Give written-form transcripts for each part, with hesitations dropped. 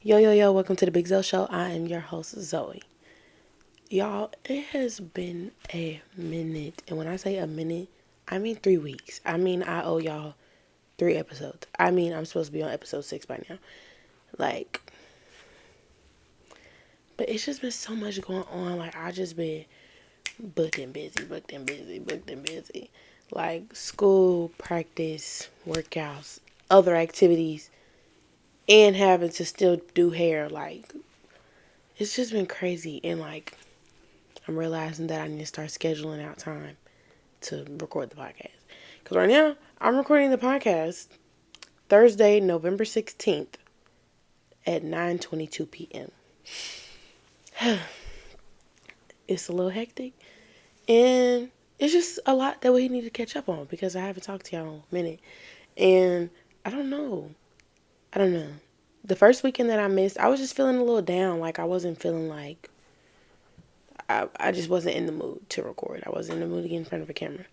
Yo, welcome to the Big Zoe Show. I am your host, Zoe. Y'all, it has been a minute. And when I say a minute, I mean 3 weeks. I mean, I owe y'all 3 episodes. I mean, I'm supposed to be on episode 6 by now. Like, but it's just been so much going on. Like, I just been booked and busy. Like, school, practice, workouts, other activities, and having to still do hair. Like, it's just been crazy. And, like, I'm realizing that I need to start scheduling out time to record the podcast. Because right now, I'm recording the podcast Thursday, November 16th at 9:22 p.m. It's a little hectic. And it's just a lot that we need to catch up on because I haven't talked to y'all in a minute. And I don't know. I don't know. The first weekend that I missed, I was just feeling a little down. Like I wasn't feeling like I just wasn't in the mood to record. I wasn't in the mood to get in front of a camera.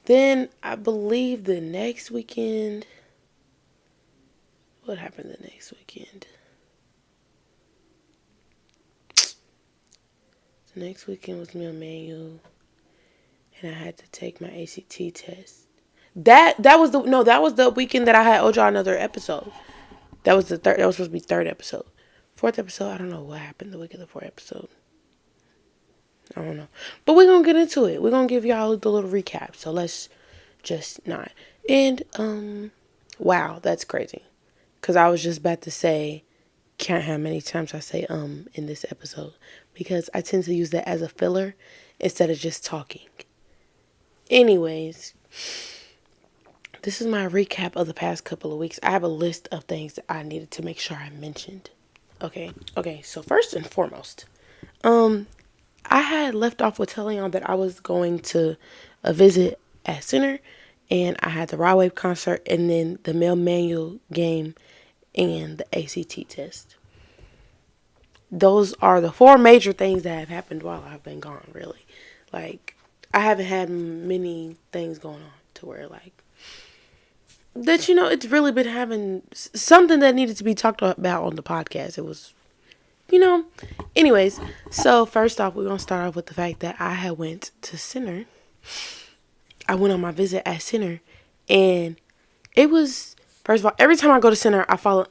Then I believe the next weekend. What happened the next weekend? The next weekend was meal manual, and I had to take my ACT test. That was the weekend that I had owed y'all another episode. That was the third. That was supposed to be third episode. Fourth episode. I don't know what happened the week of the fourth episode. I don't know, but we're gonna get into it. We're gonna give y'all the little recap. So let's just not. And wow, that's crazy. Cause I was just about to say, can't how many times I say in this episode because I tend to use that as a filler instead of just talking. Anyways, this is my recap of the past couple of weeks. I have a list of things that I needed to make sure I mentioned. Okay. So first and foremost, I had left off with telling y'all that I was going to a visit at Center, and I had the Rod Wave concert, and then the male manual game, and the ACT test. Those are the four major things that have happened while I've been gone, really. Like, I haven't had many things going on to where, like, that, it's really been having something that needed to be talked about on the podcast. It was, you know. Anyways, so first off, we're going to start off with the fact that I had went to Center. I went on my visit at Center, and it was, first of all, every time I go to Center, I fall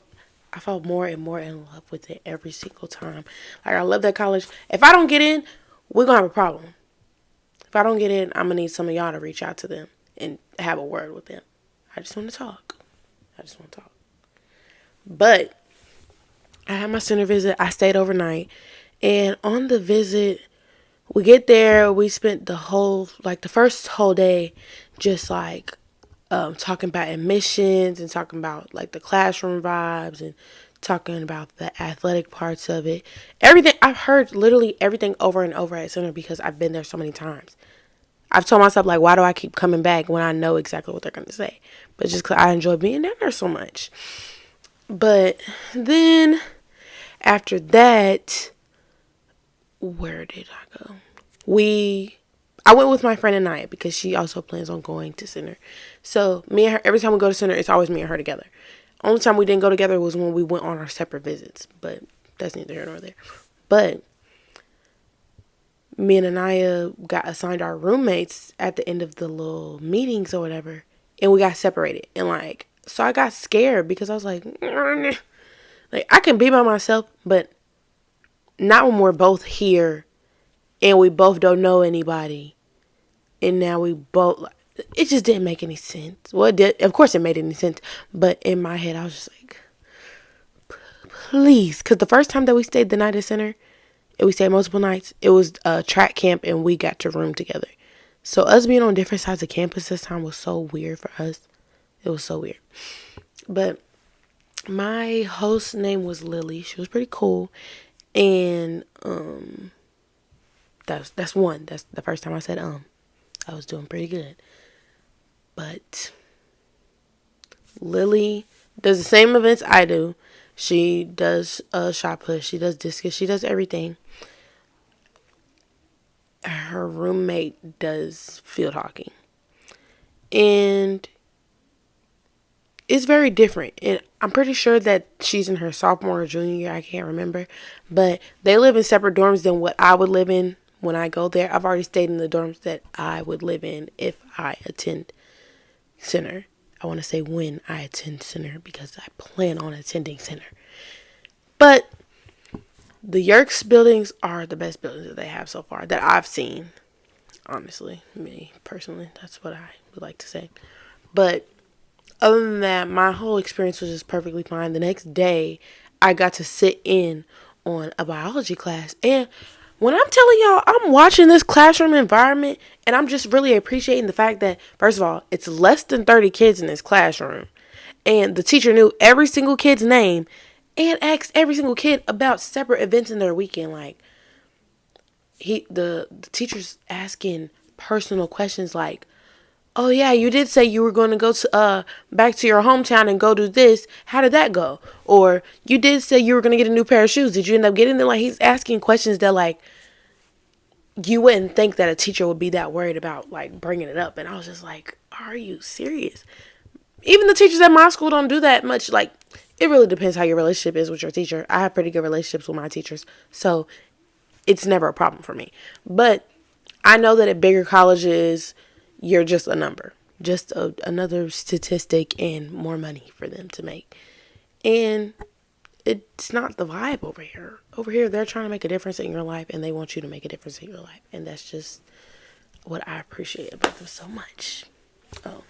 more and more in love with it every single time. Like, I love that college. If I don't get in, we're going to have a problem. If I don't get in, I'm going to need some of y'all to reach out to them and have a word with them. I just want to talk. But I had my Center visit. I stayed overnight. And on the visit, we get there. We spent the first whole day just like talking about admissions and talking about like the classroom vibes and talking about the athletic parts of it. Everything, I've heard literally everything over and over at Center because I've been there so many times. I've told myself, like, why do I keep coming back when I know exactly what they're going to say? But just because I enjoy being down there so much. But then after that, where did I go? I went with my friend Anaya because she also plans on going to Center. So me and her, every time we go to Center, it's always me and her together. Only time we didn't go together was when we went on our separate visits. But that's neither here nor there. But me and Anaya got assigned our roommates at the end of the little meetings or whatever. And we got separated. And like, so I got scared because I was like, like I can be by myself, but not when we're both here and we both don't know anybody. And now we both, it just didn't make any sense. Well, it did. Of course it made any sense. But in my head, I was just like, please. Because the first time that we stayed the night at Center, and we stayed multiple nights, it was a track camp and we got to room together. So us being on different sides of campus this time was so weird for us. It was so weird. But my host name was Lily. She was pretty cool. And that's one. That's the first time I said I was doing pretty good. But Lily does the same events I do. She does shot push. She does discus. She does everything. Her roommate does field hockey. And it's very different. And I'm pretty sure that she's in her sophomore or junior year. I can't remember. But they live in separate dorms than what I would live in when I go there. I've already stayed in the dorms that I would live in if I attend center. I want to say when I attend center because I plan on attending center. But the Yerkes buildings are the best buildings that they have so far that I've seen. Honestly, me personally, that's what I would like to say. But other than that, my whole experience was just perfectly fine. The next day, I got to sit in on a biology class. And when I'm telling y'all, I'm watching this classroom environment and I'm just really appreciating the fact that, first of all, it's less than 30 kids in this classroom. And the teacher knew every single kid's name and asked every single kid about separate events in their weekend. Like, the teacher's asking personal questions like, oh yeah, you did say you were going to go to back to your hometown and go do this. How did that go? Or you did say you were going to get a new pair of shoes. Did you end up getting them? Like, he's asking questions that, like, you wouldn't think that a teacher would be that worried about, like, bringing it up. And I was just like, are you serious? Even the teachers at my school don't do that much. Like, it really depends how your relationship is with your teacher. I have pretty good relationships with my teachers, so it's never a problem for me. But I know that at bigger colleges, you're just a number, just another statistic and more money for them to make. And it's not the vibe over here. Over here, they're trying to make a difference in your life and they want you to make a difference in your life. And that's just what I appreciate about them so much. Oh,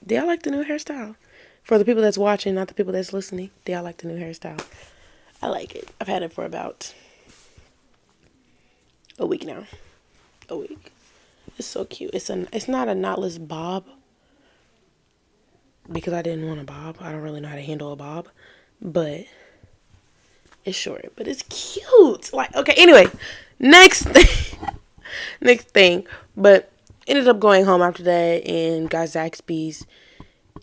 do y'all like the new hairstyle? For the people that's watching, not the people that's listening, do y'all like the new hairstyle? I like it. I've had it for about a week now. A week. It's so cute. It's not a knotless bob because I didn't want a bob. I don't really know how to handle a bob, but it's short, but it's cute. Like, okay, anyway, next thing, next thing. But ended up going home after that and got Zaxby's,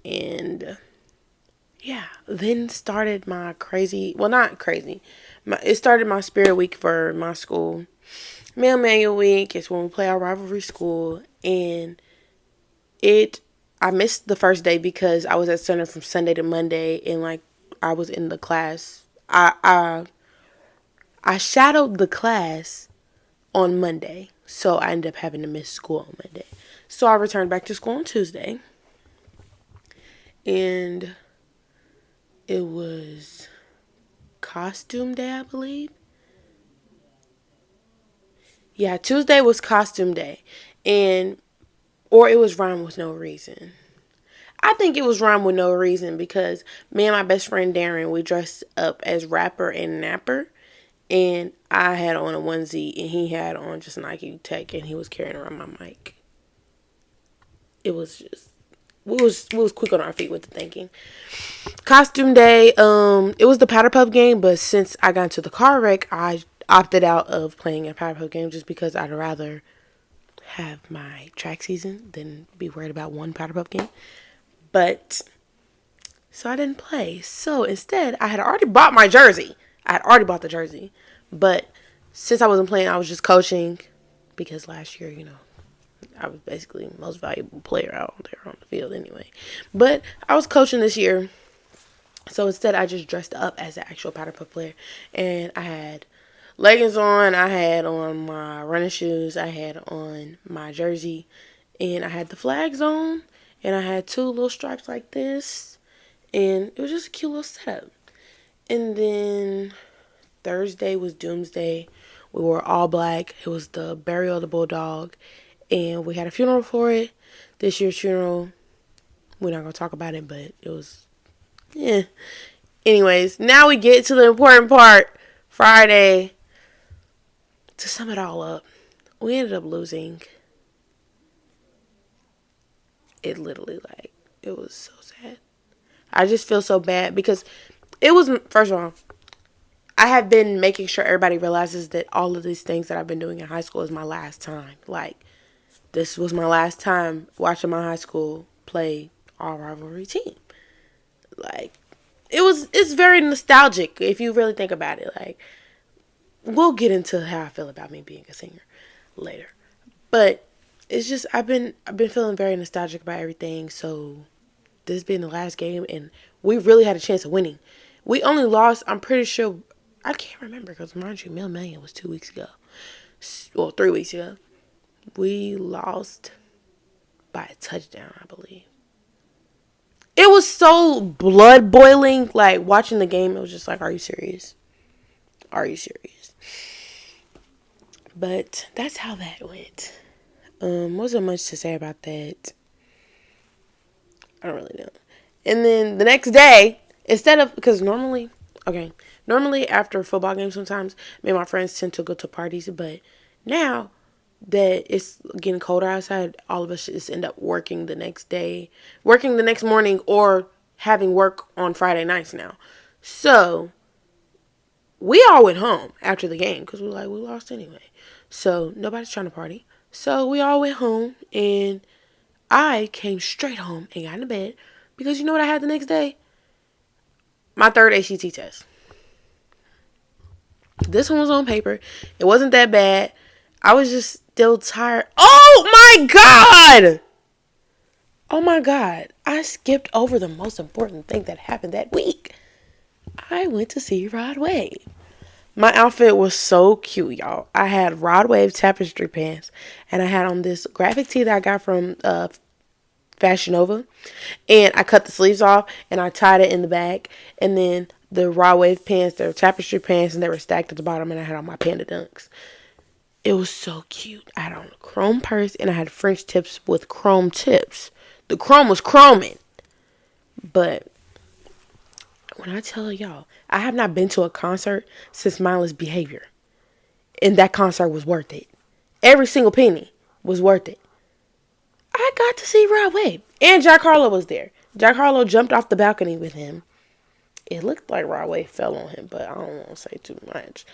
and yeah, then started my crazy. Well, not crazy. It started my spirit week for my school. Male Manual Week is when we play our rivalry school, and I missed the first day because I was at center from Sunday to Monday, and like I was in the class. I shadowed the class on Monday, so I ended up having to miss school on Monday. So I returned back to school on Tuesday, and it was costume day, I believe. Yeah, Tuesday was costume day, or it was rhyme with no reason. I think it was rhyme with no reason because me and my best friend Darren, we dressed up as Rapper and Napper, and I had on a onesie and he had on just Nike Tech, and he was carrying around my mic. It was just we was quick on our feet with the thinking. Costume day, it was the Powder Puff game, but since I got into the car wreck, I opted out of playing a Powder Puff game just because I'd rather have my track season than be worried about one Powder Puff game. But so I didn't play. So instead, I had already bought my jersey. I had already bought the jersey. But since I wasn't playing, I was just coaching because last year, I was basically the most valuable player out there on the field anyway. But I was coaching this year. So instead, I just dressed up as an actual Powder Puff player. And I had leggings on. I had on my running shoes. I had on my jersey. And I had the flags on. And I had two little stripes like this. And it was just a cute little setup. And then Thursday was Doomsday. We wore all black. It was the burial of the bulldog. And we had a funeral for it. This year's funeral, we're not going to talk about it, but it was, yeah. Anyways, now we get to the important part. Friday. To sum it all up, we ended up losing. It literally, it was so sad. I just feel so bad because it was, first of all, I have been making sure everybody realizes that all of these things that I've been doing in high school is my last time. Like, this was my last time watching my high school play our rivalry team. Like, it's very nostalgic if you really think about it. Like, we'll get into how I feel about me being a singer later. But it's just I've been feeling very nostalgic about everything, so this being the last game, and we really had a chance of winning. We only lost, I'm pretty sure, I can't remember because mind you, Mill Million was 2 weeks ago. Well, 3 weeks ago. We lost by a touchdown, I believe. It was so blood boiling, like watching the game. It was just like, are you serious? Are you serious? But that's how that went. Wasn't much to say about that. I don't really know. And then the next day, instead of, because normally after football games sometimes, me and my friends tend to go to parties, but now that it's getting colder outside, all of us just end up working the next day, working the next morning, or having work on Friday nights now. So we all went home after the game because we lost anyway. So nobody's trying to party. So we all went home, and I came straight home and got into bed because you know what I had the next day? My third ACT test. This one was on paper. It wasn't that bad. I was just still tired. Oh my God! Oh my God. I skipped over the most important thing that happened that week. I went to see Rod Wave. My outfit was so cute, y'all. I had Rod Wave tapestry pants, and I had on this graphic tee that I got from Fashion Nova, and I cut the sleeves off and I tied it in the back, and then the Rod Wave pants, they were tapestry pants, and they were stacked at the bottom, and I had on my Panda Dunks. It was so cute. I had on a chrome purse, and I had French tips with chrome tips. The chrome was chroming. But when I tell y'all, I have not been to a concert since Mindless Behavior, and that concert was worth it. Every single penny was worth it. I got to see Rod Wave. And Jack Harlow was there. Jack Harlow jumped off the balcony with him. It looked like Rod Wave fell on him, but I don't want to say too much.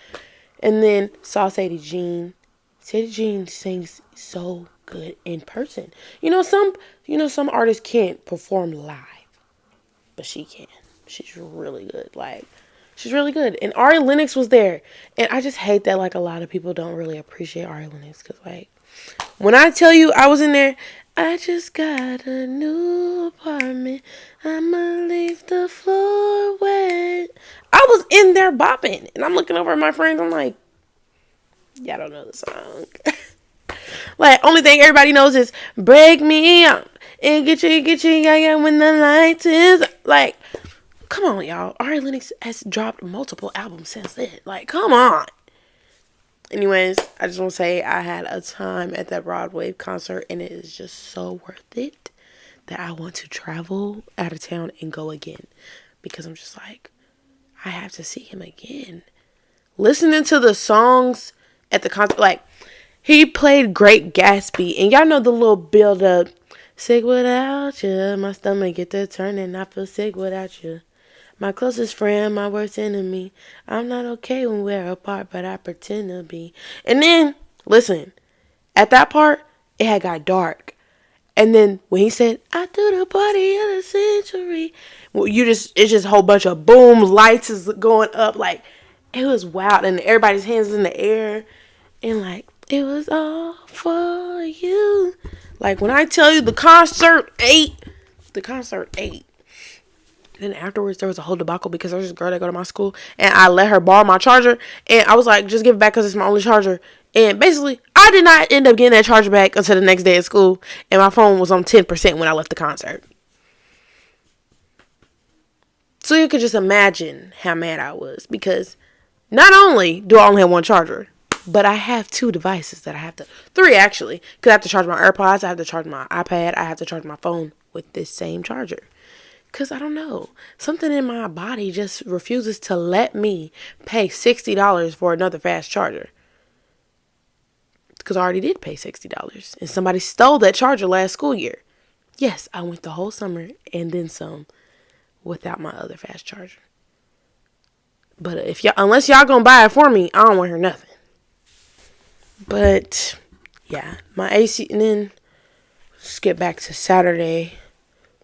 And then saw Sadie Jean. Sadie Jean sings so good in person. Some artists can't perform live, but she can. She's really good. She's really good. And Ari Lennox was there. And I just hate that, a lot of people don't really appreciate Ari Lennox. Because, when I tell you I was in there, I just got a new apartment. I'ma leave the floor wet. I was in there bopping. And I'm looking over at my friends. I'm like, y'all don't know the song. Only thing everybody knows is break me up and get you, yeah, when the light is. Come on, y'all. Ari Lennox has dropped multiple albums since then. Come on. Anyways, I just want to say I had a time at that Rod Wave concert, and it is just so worth it that I want to travel out of town and go again. Because I'm just I have to see him again. Listening to the songs at the concert, he played Great Gatsby, and y'all know the little build up. Sick without you, my stomach get to turning, I feel sick without you. My closest friend, my worst enemy. I'm not okay when we're apart, but I pretend to be. And then, listen, at that part, it had got dark. And then when he said, I do the party of the century, it's just a whole bunch of boom, lights is going up. It was wild. And everybody's hands in the air. And it was all for you. When I tell you the concert ate. Then afterwards, there was a whole debacle because there was this girl that go to my school, and I let her borrow my charger, and I was like, just give it back because it's my only charger. And basically, I did not end up getting that charger back until the next day at school, and my phone was on 10% when I left the concert. So you could just imagine how mad I was, because not only do I only have one charger, but I have 2 devices that I have to, 3 actually, because I have to charge my AirPods, I have to charge my iPad, I have to charge my phone with this same charger. Because I don't know, something in my body just refuses to let me pay $60 for another fast charger. Because I already did pay $60. And somebody stole that charger last school year. Yes, I went the whole summer and then some without my other fast charger. But unless y'all gonna buy it for me, I don't want to hear nothing. But yeah, my AC, and then skip back to Saturday.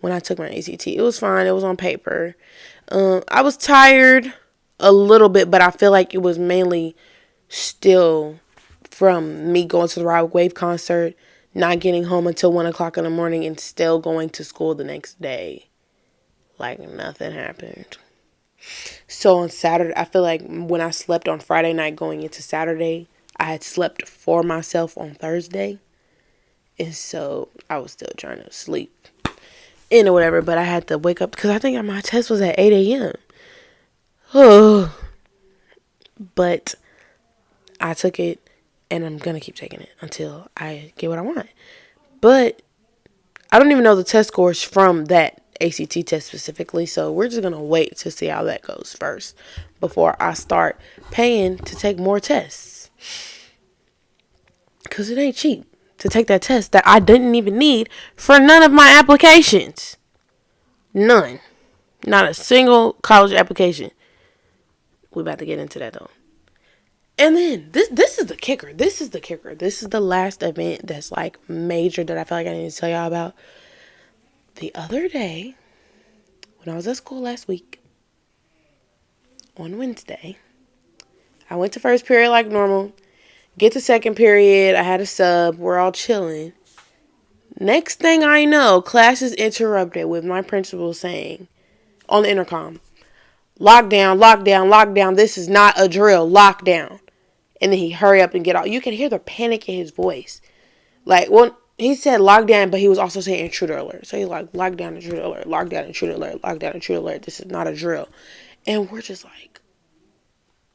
When I took my ACT, it was fine. It was on paper. I was tired a little bit, but I feel like it was mainly still from me going to the Rod Wave concert, not getting home until 1 o'clock in the morning, and still going to school the next day. like nothing happened. So on Saturday, I feel like when I slept on Friday night going into Saturday, I had slept for myself on Thursday. And so I was still trying to sleep in or whatever, but I had to wake up because I think my test was at 8 a.m. Oh, but I took it and I'm going to keep taking it until I get what I want. But I don't even know the test scores from that ACT test specifically, so we're just going to wait to see how that goes first before I start paying to take more tests. Because it ain't cheap to take that test that I didn't even need for none of my applications. None. Not a single college application. We about to get into that though. And then this is the kicker. This is the last event that's like major that I feel like I need to tell y'all about. The other day, when I was at school last week, on Wednesday, I went to first period like normal. Get to second period, I had a sub. We're all chilling. Next thing I know, class is interrupted with my principal saying on the intercom, "Lockdown, lockdown, lockdown. This is not a drill. Lockdown." And then he hurry up and get out. You can hear the panic in his voice. Like, well, he said lockdown, but he was also saying intruder alert. So he's like, lockdown, intruder alert, lockdown, intruder alert, lockdown, intruder alert. This is not a drill. And we're just like,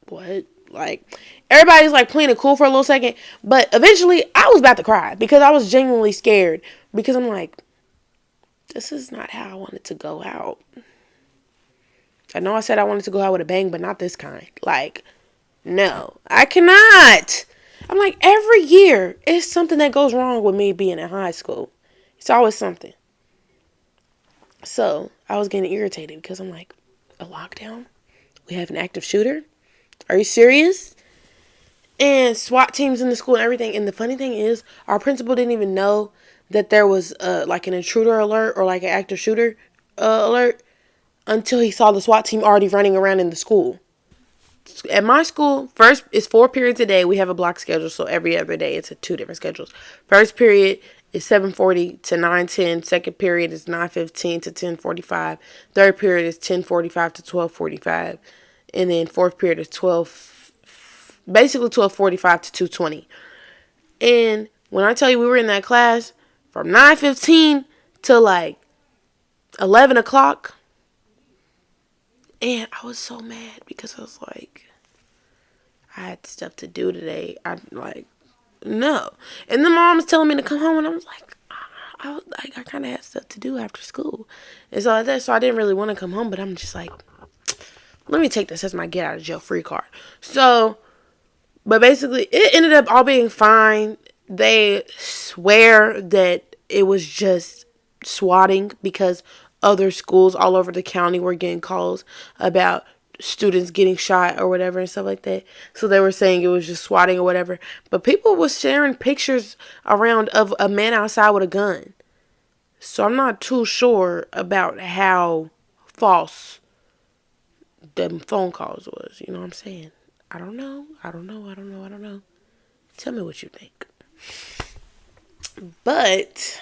what? Like, everybody's like playing it cool for a little second. But eventually, I was about to cry because I was genuinely scared. Because I'm like, this is not how I wanted to go out. I know I said I wanted to go out with a bang, but not this kind. Like, no, I cannot. I'm like, every year, it's something that goes wrong with me being in high school. It's always something. So, I was getting irritated because I'm like, a lockdown? We have an active shooter? Are you serious? And SWAT teams in the school and everything. And the funny thing is, our principal didn't even know that there was like an intruder alert or like an active shooter alert until he saw the SWAT team already running around in the school. At my school, first it's 4 periods a day. We have a block schedule, so every other day it's 2 different schedules. First period is 7:40 to 9:10. Second period is 9:15 to 10:45. Third period is 10:45 to 12:45. And then fourth period is 12:45 to 2:20. And when I tell you we were in that class from 9:15 to like 11 o'clock, and I was so mad because I was like, I had stuff to do today. I like, no. And then my mom was telling me to come home, and I was like, I kind of had stuff to do after school. And so I didn't really want to come home, but I'm just like, let me take this as my get out of jail free card. So, but basically, it ended up all being fine. They swear that it was just swatting because other schools all over the county were getting calls about students getting shot or whatever and stuff like that. So they were saying it was just swatting or whatever. But people was sharing pictures around of a man outside with a gun. So I'm not too sure about how false them phone calls was. You know what I'm saying? I don't know. Tell me what you think. But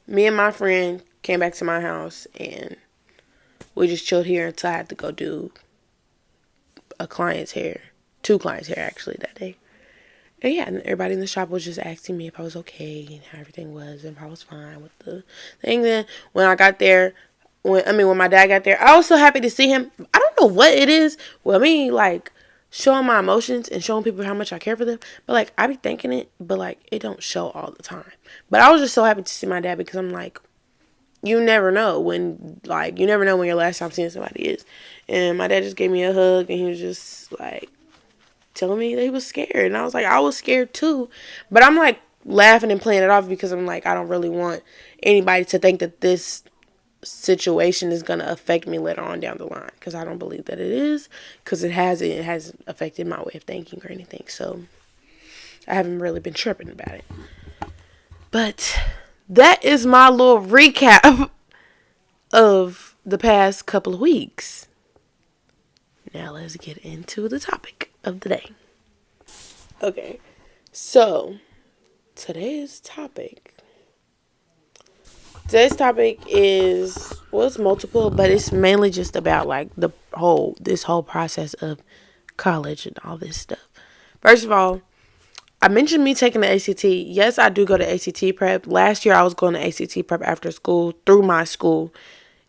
me and my friend came back to my house and we just chilled here until I had to go do a client's hair. 2 clients' hair actually that day. And yeah, and everybody in the shop was just asking me if I was okay and how everything was and if I was fine with the thing. Then when I got there, when my dad got there, I was so happy to see him. I don't know what it is with me, like, showing my emotions and showing people how much I care for them. But, like, I be thinking it, but, like, it don't show all the time. But I was just so happy to see my dad because I'm like, you never know when your last time seeing somebody is. And my dad just gave me a hug and he was just, like, telling me that he was scared. And I was like, I was scared too. But I'm, like, laughing and playing it off because I'm like, I don't really want anybody to think that this situation is going to affect me later on down the line, because I don't believe that it is, because it hasn't affected my way of thinking or anything. So I haven't really been tripping about it. But that is my little recap of the past couple of weeks. Now let's get into the topic of the day. Okay, so today's topic is Well, it's multiple, but it's mainly just about like this whole process of college and all this stuff. First of all, I mentioned me taking the ACT. Yes, I do go to ACT prep. Last year I was going to ACT prep after school through my school,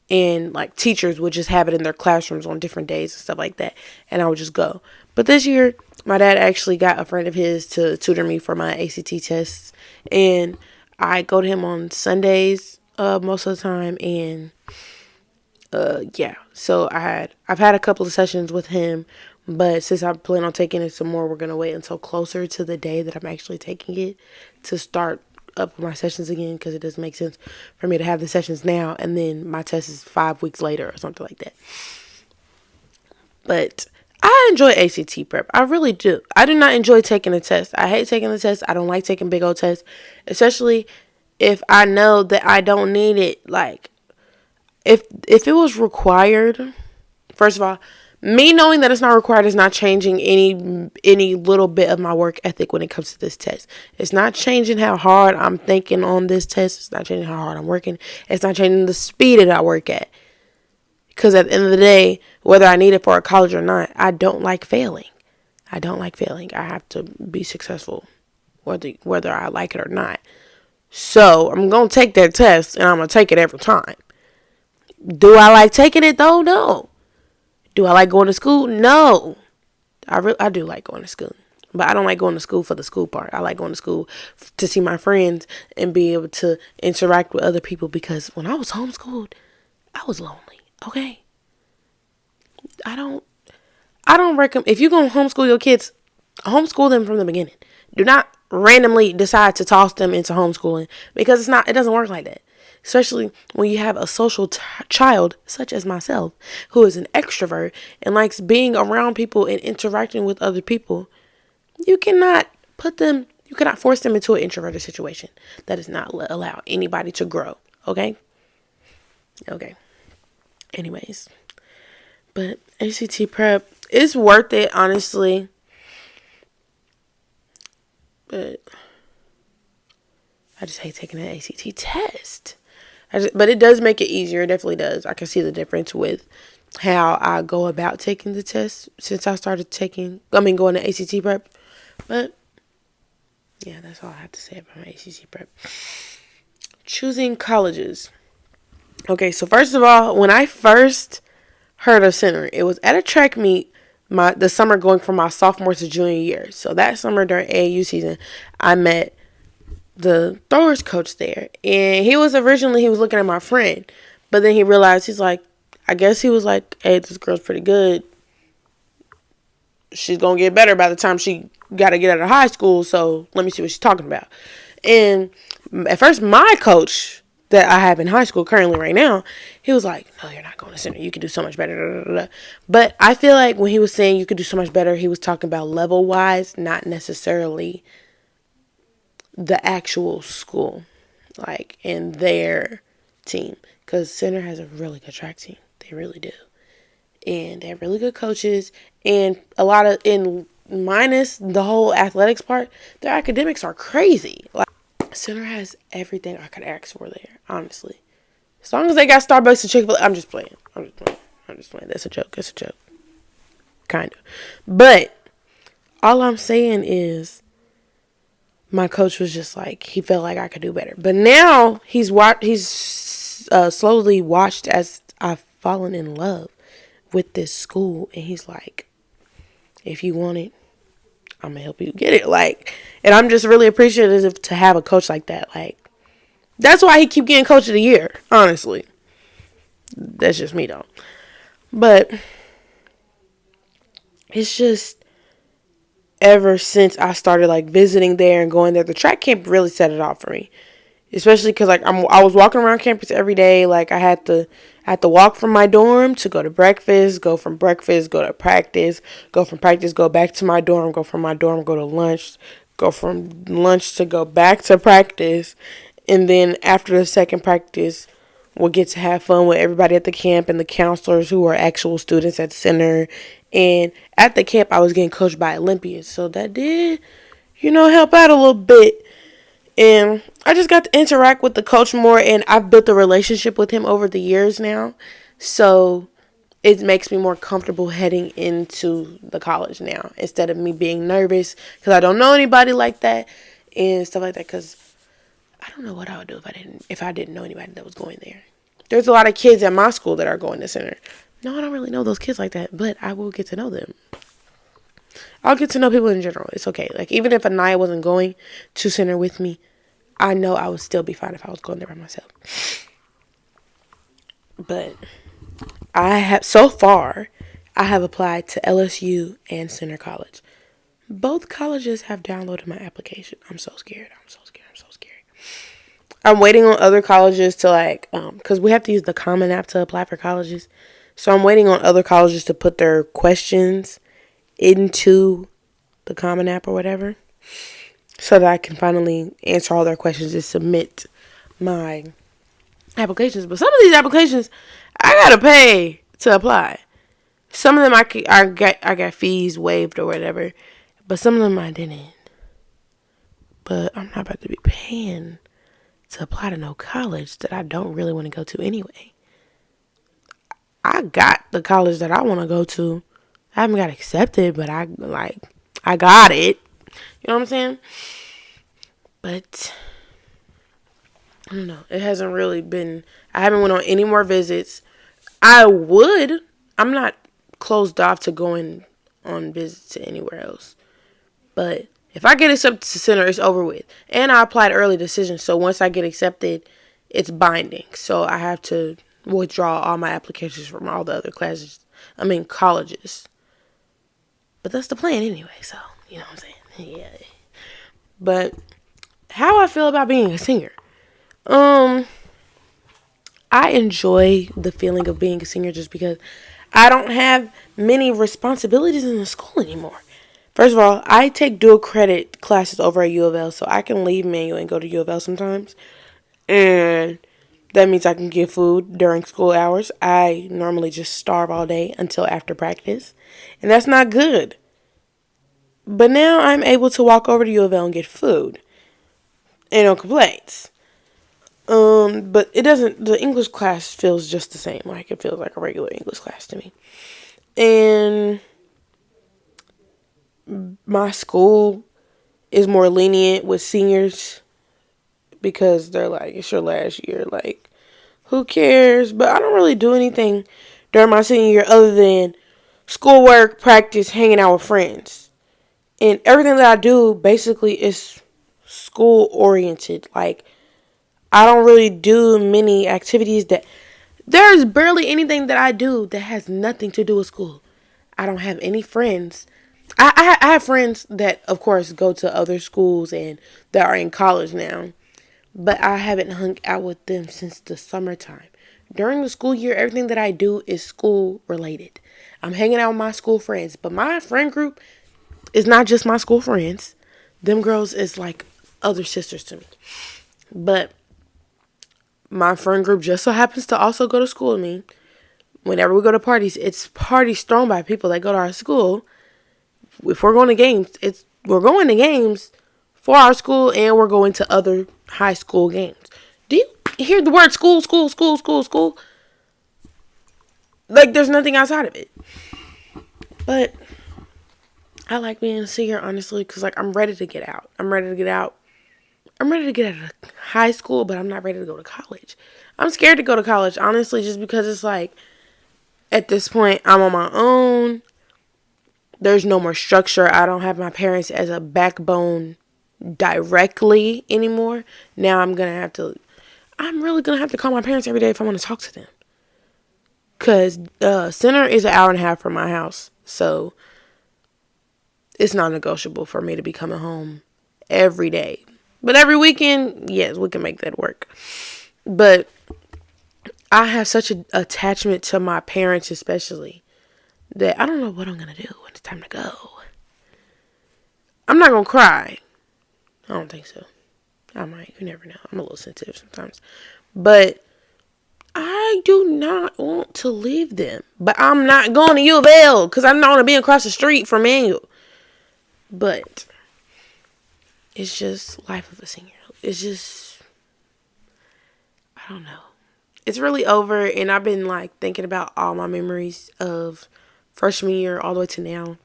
and like teachers would just have it in their classrooms on different days and stuff like that, and I would just go. But this year my dad actually got a friend of his to tutor me for my ACT tests, and I go to him on Sundays most of the time, and yeah. So I've had a couple of sessions with him, but since I plan on taking it some more, we're gonna wait until closer to the day that I'm actually taking it to start up my sessions again, because it doesn't make sense for me to have the sessions now and then my test is 5 weeks later or something like that. But I enjoy ACT prep. I really do. I do not enjoy taking the test. I hate taking the test. I don't like taking big old tests, especially if I know that I don't need it. Like, if it was required, first of all, me knowing that it's not required is not changing any little bit of my work ethic when it comes to this test. It's not changing how hard I'm thinking on this test. It's not changing how hard I'm working. It's not changing the speed that I work at. Because at the end of the day, whether I need it for a college or not, I don't like failing. I don't like failing. I have to be successful, whether I like it or not. So I'm going to take that test, and I'm going to take it every time. Do I like taking it, though? No. Do I like going to school? No. I do like going to school. But I don't like going to school for the school part. I like going to school to see my friends and be able to interact with other people, because when I was homeschooled, I was lonely. Okay? I don't recommend, if you're going to homeschool your kids, homeschool them from the beginning. Do not randomly decide to toss them into homeschooling, because it doesn't work like that. Especially when you have a social child such as myself, who is an extrovert and likes being around people and interacting with other people. You cannot force them into an introverted situation. That does not allow anybody to grow. Okay? Okay. Anyways. But ACT prep is worth it, honestly. But I just hate taking an ACT test. But it does make it easier. It definitely does. I can see the difference with how I go about taking the test since I started going to ACT prep. But yeah, that's all I have to say about my ACT prep. Choosing colleges. Okay, so first of all, when I first heard of Center, it was at a track meet the summer going from my sophomore to junior year. So that summer during AAU season, I met the throwers coach there, and he was looking at my friend, but then he realized, I guess he was like, hey, this girl's pretty good, she's gonna get better by the time she gotta get out of high school, so let me see what she's talking about. And at first, my coach that I have in high school currently right now, he was like, no, you're not going to Center, you could do so much better. But I feel like when he was saying you could do so much better, he was talking about level wise, not necessarily the actual school, like in their team, because Center has a really good track team. They really do, and they have really good coaches, and minus the whole athletics part, their academics are crazy. Like, Center has everything I could ask for there, honestly. As long as they got Starbucks and Chick-fil-A, I'm just playing. That's a joke. Kind of. But all I'm saying is, my coach was just like, he felt like I could do better. But now he's slowly watched as I've fallen in love with this school, and he's like, if you want it, I'm gonna help you get it. Like, and I'm just really appreciative to have a coach like that. Like, that's why he keep getting coach of the year, honestly. That's just me though. But it's just, ever since I started like visiting there and going there, the track camp really set it off for me. Especially because like I was walking around campus every day. Like, I had to walk from my dorm to go to breakfast, go from breakfast, go to practice, go from practice, go back to my dorm, go from my dorm, go to lunch, go from lunch to go back to practice, and then after the second practice, we'll get to have fun with everybody at the camp and the counselors who are actual students at Center. And at the camp, I was getting coached by Olympians, so that did, help out a little bit. And I just got to interact with the coach more, and I've built a relationship with him over the years now. So it makes me more comfortable heading into the college now instead of me being nervous because I don't know anybody like that and stuff like that. Because I don't know what I would do if I didn't know anybody that was going there. There's a lot of kids at my school that are going to center. No, I don't really know those kids like that, but I will get to know them. I'll get to know people in general. It's okay. Like, even if Anaya wasn't going to center with me, I know I would still be fine if I was going there by myself. But so far, I have applied to LSU and Center College. Both colleges have downloaded my application. I'm so scared. I'm waiting on other colleges to because we have to use the Common App to apply for colleges. So I'm waiting on other colleges to put their questions into the Common App or whatever, so that I can finally answer all their questions and submit my applications. But some of these applications, I gotta pay to apply. Some of them I got fees waived or whatever, but some of them I didn't. But I'm not about to be paying to apply to no college that I don't really want to go to anyway. I got the college that I want to go to. I haven't got accepted, but I got it. You know what I'm saying? But I don't know. It hasn't really been. I haven't went on any more visits. I'm not closed off to going on visits to anywhere else. But if I get accepted to center, it's over with. And I applied early decision, so once I get accepted, it's binding. So I have to withdraw all my applications from all the other colleges. But that's the plan anyway, so, you know what I'm saying? Yeah. But how I feel about being a senior. I enjoy the feeling of being a senior just because I don't have many responsibilities in the school anymore. First of all, I take dual credit classes over at U of L, so I can leave Manual and go to U of L sometimes. And that means I can get food during school hours. I normally just starve all day until after practice. And that's not good. But now I'm able to walk over to U of L and get food. And no complaints. But it doesn't, the English class feels just the same. Like, it feels like a regular English class to me. And my school is more lenient with seniors because they're like, it's your last year. Like, who cares? But I don't really do anything during my senior year other than schoolwork, practice, hanging out with friends. And everything that I do basically is school oriented. Like, I don't really do many activities there's barely anything that I do that has nothing to do with school. I don't have any friends. I have friends that, of course, go to other schools and that are in college now. But I haven't hung out with them since the summertime. During the school year, everything that I do is school related. I'm hanging out with my school friends. But my friend group is not just my school friends. Them girls is like other sisters to me. But my friend group just so happens to also go to school with me. Whenever we go to parties, it's parties thrown by people that go to our school. If we're going to games, we're going to games for our school and we're going to other high school games. Do you hear the word school? Like, there's nothing outside of it. But I like being a senior, honestly, because, like, I'm ready to get out. I'm ready to get out of high school, but I'm not ready to go to college. I'm scared to go to college, honestly, just because it's like, at this point, I'm on my own. There's no more structure. I don't have my parents as a backbone directly anymore. Now I'm really going to have to call my parents every day if I want to talk to them. Because center is an hour and a half from my house. So it's not negotiable for me to be coming home every day. But every weekend, yes, we can make that work. But I have such an attachment to my parents especially that I don't know what I'm going to do when it's time to go. I'm not going to cry. I don't think so. I might. You never know. I'm a little sensitive sometimes. But I do not want to leave them. But I'm not going to U of L because I don't want to be across the street from Manual. But it's just life of a senior. it's just, I don't know. It's really over, and I've been like thinking about all my memories of freshman year all the way to now.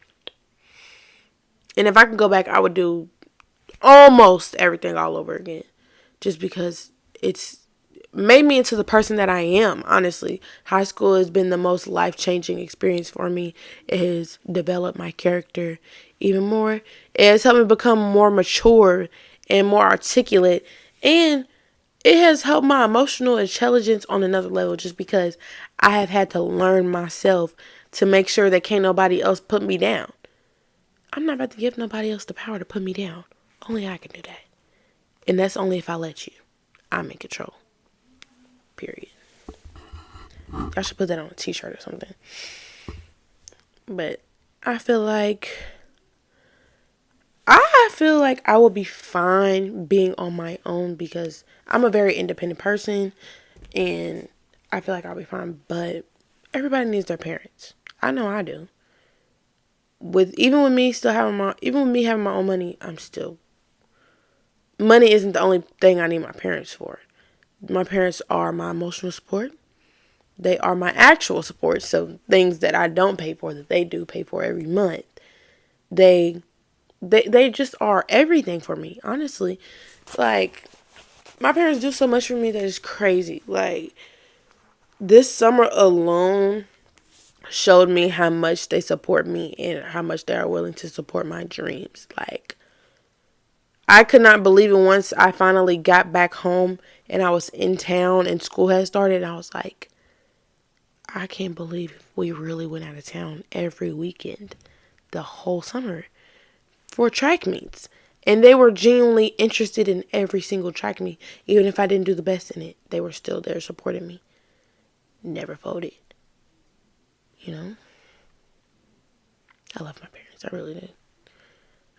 And if I could go back, I would do almost everything all over again. Just because it's made me into the person that I am, honestly. High school has been the most life-changing experience for me. It has developed my character even more. It has helped me become more mature and more articulate. And it has helped my emotional intelligence on another level just because I have had to learn myself to make sure that can't nobody else put me down. I'm not about to give nobody else the power to put me down. Only I can do that. And that's only if I let you. I'm in control. Period. I should put that on a t-shirt or something. But I feel like I will be fine being on my own because I'm a very independent person and I feel like I'll be fine. But everybody needs their parents. I know I do. Even with me having my own money, money isn't the only thing I need my parents for. My parents are my emotional support. They are my actual support. So things that I don't pay for that they do pay for every month. They just are everything for me, honestly. Like, my parents do so much for me that is crazy. Like, this summer alone showed me how much they support me and how much they are willing to support my dreams. Like, I could not believe it once I finally got back home and I was in town and school had started. And I was like, I can't believe we really went out of town every weekend the whole summer for track meets. And they were genuinely interested in every single track meet. Even if I didn't do the best in it, they were still there supporting me. Never folded. You know? I love my parents. I really did.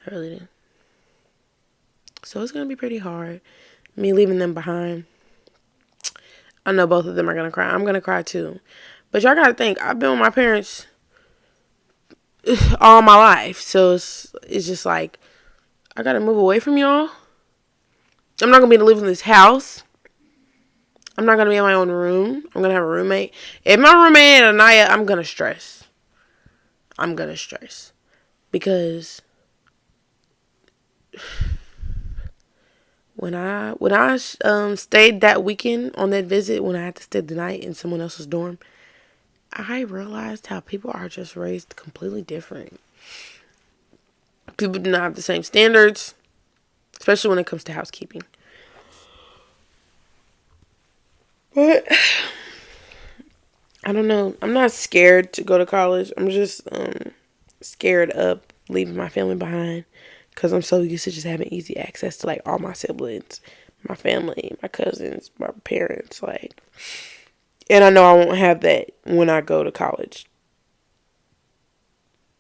I really did. So it's going to be pretty hard. Me leaving them behind. I know both of them are going to cry. I'm going to cry too. But y'all got to think, I've been with my parents all my life. So it's just like, I got to move away from y'all. I'm not going to be able to live in this house. I'm not going to be in my own room. I'm going to have a roommate. If my roommate ain't Anaya, I'm going to stress. Because when I stayed that weekend on that visit, when I had to stay the night in someone else's dorm, I realized how people are just raised completely different. People do not have the same standards, especially when it comes to housekeeping. But I don't know. I'm not scared to go to college. I'm just scared of leaving my family behind because I'm so used to just having easy access to like all my siblings, my family, my cousins, my parents, like. And I know I won't have that when I go to college.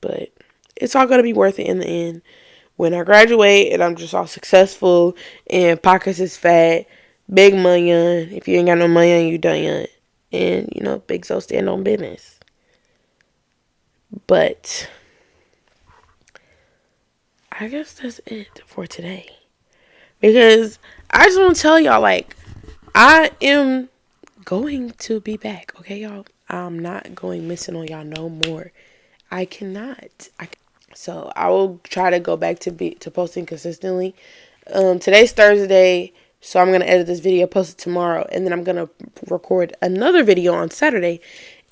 But it's all going to be worth it in the end. When I graduate and I'm just all successful and pockets is fat, big money on. If you ain't got no money on, you done. And, you know, big so stand on business. But I guess that's it for today. Because I just want to tell y'all, like, I am going to be back, okay, y'all? I'm not going missing on y'all no more. I cannot. So I will try to go back to posting consistently. Today's Thursday, so I'm gonna edit this video, post it tomorrow, and then I'm gonna record another video on Saturday,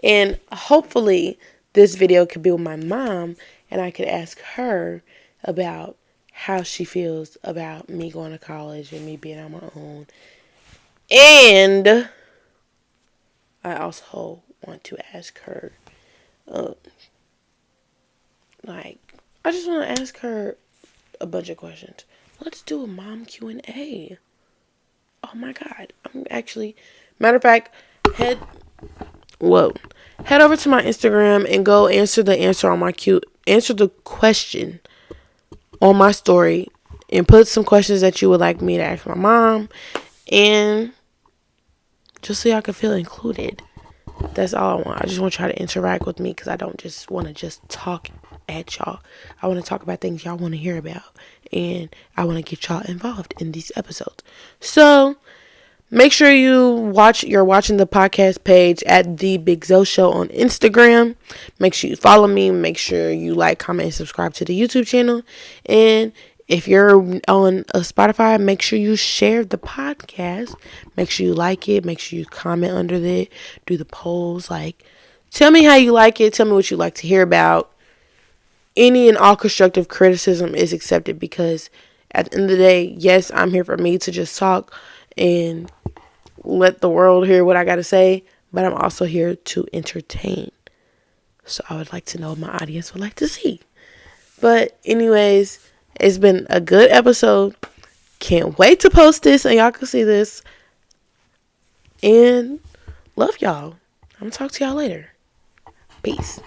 and hopefully this video could be with my mom, and I could ask her about how she feels about me going to college and me being on my own. And I also want to ask her, I just want to ask her a bunch of questions. Let's do a mom Q&A. Oh my God. Matter of fact, head over to my Instagram and go answer the question on my story and put some questions that you would like me to ask my mom, and just so y'all can feel included. That's all I want. I just want y'all to interact with me because I don't just want to just talk at y'all. I want to talk about things y'all want to hear about. And I want to get y'all involved in these episodes. So make sure you're watching the podcast page at The Big Zoe Show on Instagram. Make sure you follow me. Make sure you like, comment, and subscribe to the YouTube channel. And if you're on a Spotify, make sure you share the podcast. Make sure you like it. Make sure you comment under it. Do the polls. Like, tell me how you like it. Tell me what you like to hear about. Any and all constructive criticism is accepted because at the end of the day, yes, I'm here for me to just talk and let the world hear what I got to say, but I'm also here to entertain. So I would like to know what my audience would like to see. But anyways, it's been a good episode. Can't wait to post this and y'all can see this. And love y'all. I'm going to talk to y'all later. Peace.